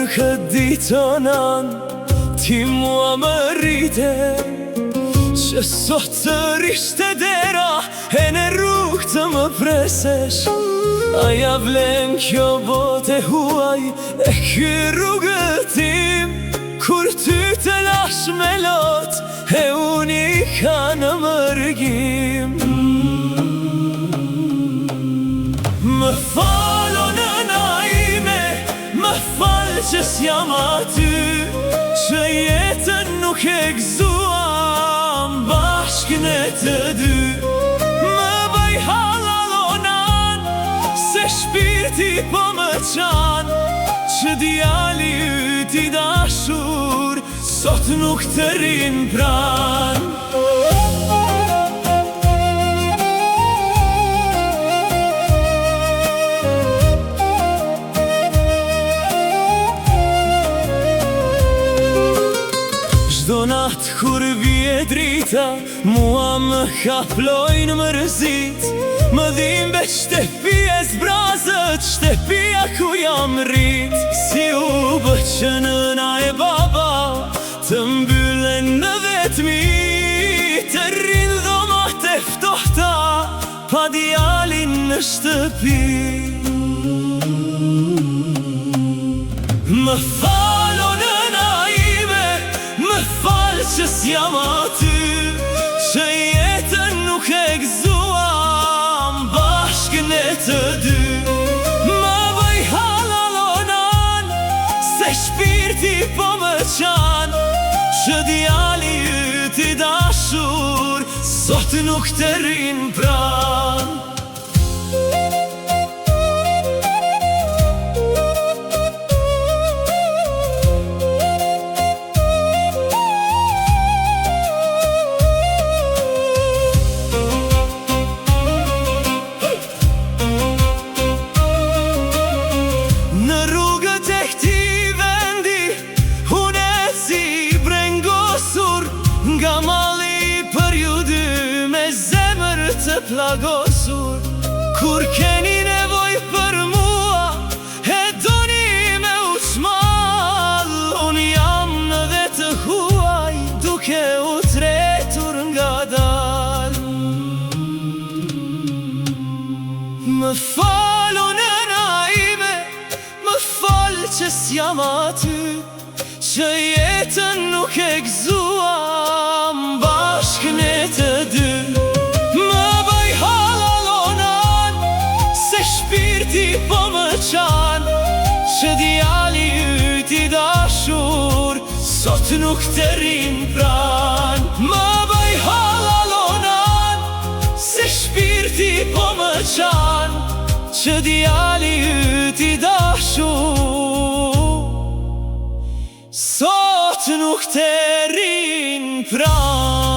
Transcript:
këtë ditonan ti mua më rrite, që sot të rishte dera e në rrugë të më presesh. Aja vlen kjo bote huaj e ky rrugëtim, kur ty të lash me lot e unë i ka në mërgim. Më falo nëna ime, më falë që s'jam aty, që jetën nuk e gëzuam bashkë ne të dy. Më bëj halalonan, se shpirti po më qan, që djali yt i dashur sot nuk të rin pran. Çdo natë kur vije drita, mua më kaplojnë mërzit, më dhim veç shtëpia zbrazët, shtëpia ku jam rrit. Si u bë që nëna e baba të mbyllen në vetmi, të rrin dhomat e ftohta pa djalin në shtëpi. Më falo nëna ime, më falë që s'jam aty, që jetën nuk e gëzuam bashkë ne të dy. Më bëj halalonan, se shpirti po më qan, që djali yt i dashur sot nuk të rin pran. Nga mali për ju dy me zemër të plagosur, kur keni nevoj për mua e doni me uçmall, unë jam në dhe të huaj duke u tretur nga dal. Më falo nëna ime, më falë që s'jam aty, që jetën nuk e gëzuam bashkë ne të dy. Më bëj halalonan, se shpirti po më qan, që djali yt i dashur sot nuk të rin pran. Më bëj halalonan, se shpirti po më qan, që djali yt i dashur sot nuk të rin pran.